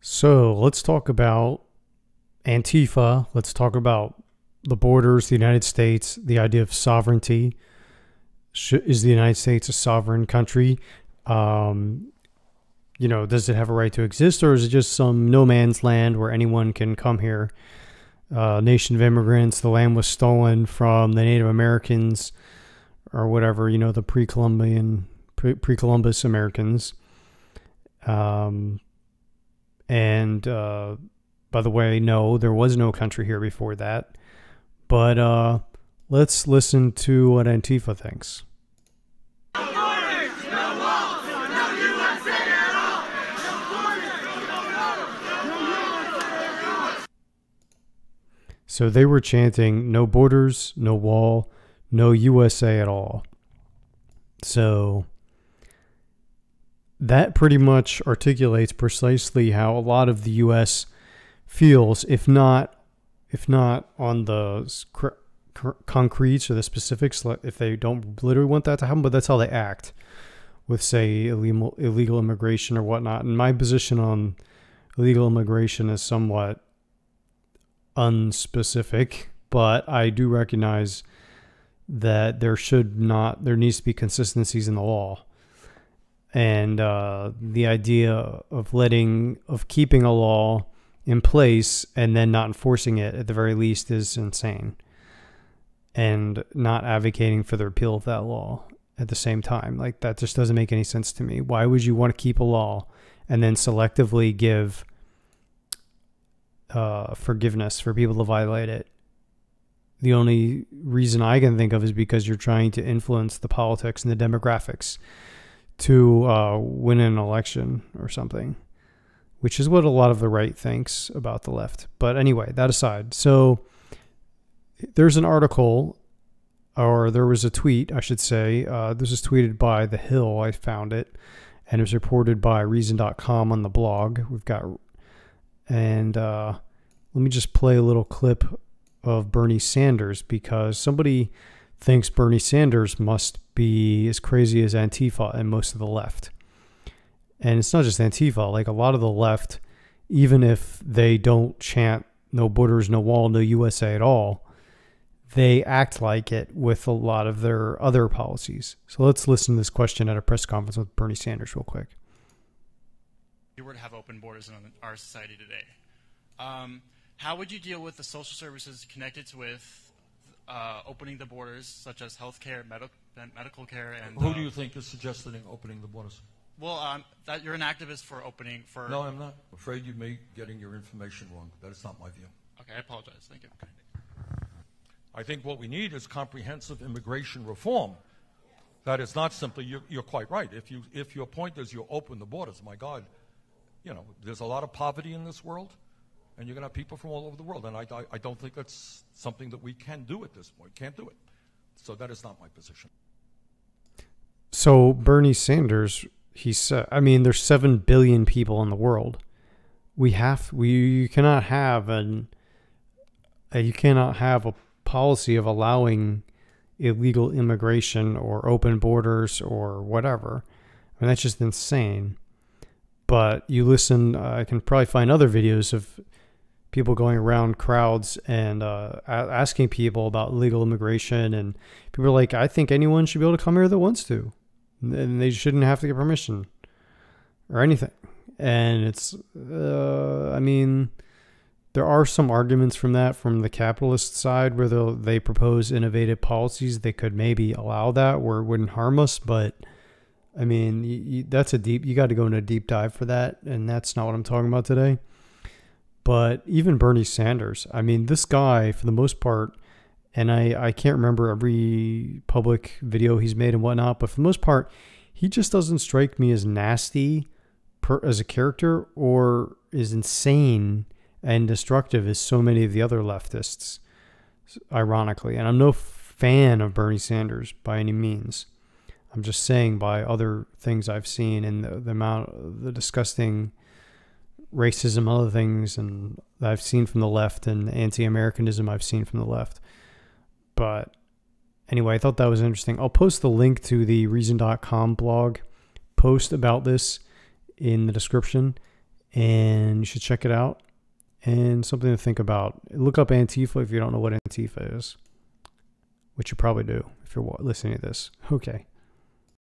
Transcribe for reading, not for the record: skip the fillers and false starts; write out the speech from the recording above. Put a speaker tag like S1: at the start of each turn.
S1: So let's talk about Antifa. Let's talk about the borders, the United States, the idea of sovereignty. Is the United States a sovereign country? Um, does it have a right to exist, or is it just some no man's land where anyone can come here? Nation of immigrants. The land was stolen from the Native Americans or whatever, the pre-Columbus Americans. And by the way, no, there was no country here before that. But let's listen to what Antifa thinks. So they were chanting, no borders, no wall, no USA at all. So that pretty much articulates precisely how a lot of the U.S. feels, if not on the concretes or the specifics, if they don't literally want that to happen, but that's how they act with, say, illegal immigration or whatnot. And my position on illegal immigration is somewhat unspecific, but I do recognize that there needs to be consistencies in the law. And the idea of keeping a law in place and then not enforcing it at the very least is insane. And not advocating for the repeal of that law at the same time. Like, that just doesn't make any sense to me. Why would you want to keep a law and then selectively give forgiveness for people to violate it? The only reason I can think of is because you're trying to influence the politics and the demographics to win an election or something, which is what a lot of the right thinks about the left. But anyway, that aside, so there's an article, or there was a tweet, I should say. This was tweeted by The Hill. I found it, and it was reported by Reason.com on the blog. Let me just play a little clip of Bernie Sanders, because somebody thinks Bernie Sanders must be as crazy as Antifa and most of the left. And it's not just Antifa. Like, a lot of the left, even if they don't chant no borders, no wall, no USA at all, they act like it with a lot of their other policies. So let's listen to this question at a press conference with Bernie Sanders real quick.
S2: If you were to have open borders in our society today, how would you deal with the social services connected with opening the borders, such as healthcare, medical care, and
S3: who do you think is suggesting opening the borders?
S2: Well, that you're an activist for opening for.
S3: No, I'm not. I'm afraid you may be getting your information wrong. That is not my view.
S2: Okay, I apologize. Thank you.
S3: Okay. I think what we need is comprehensive immigration reform. That is not simply. You're quite right. If your point is you open the borders, my God, there's a lot of poverty in this world. And you're going to have people from all over the world. And I don't think that's something that we can do at this point. Can't do it. So that is not my position.
S1: So Bernie Sanders, he said, there's 7 billion people in the world. You cannot have a policy of allowing illegal immigration or open borders or whatever. That's just insane. But you listen, I can probably find other videos of people going around crowds and asking people about legal immigration, and people are like, I think anyone should be able to come here that wants to, and they shouldn't have to get permission or anything. And it's there are some arguments from the capitalist side where they propose innovative policies. They could maybe allow that where it wouldn't harm us, but that's you got to go into a deep dive for that, and that's not what I'm talking about today. But even Bernie Sanders, this guy, for the most part, and I can't remember every public video he's made and whatnot, but for the most part, he just doesn't strike me as nasty as a character, or as insane and destructive as so many of the other leftists, ironically. And I'm no fan of Bernie Sanders by any means. I'm just saying, by other things I've seen and the disgusting racism, other things, and that I've seen from the left, and anti-Americanism I've seen from the left. But anyway, I thought that was interesting. I'll post the link to the Reason.com blog post about this in the description. and you should check it out. And something to think about. Look up Antifa if you don't know what Antifa is, which you probably do if you're listening to this. Okay.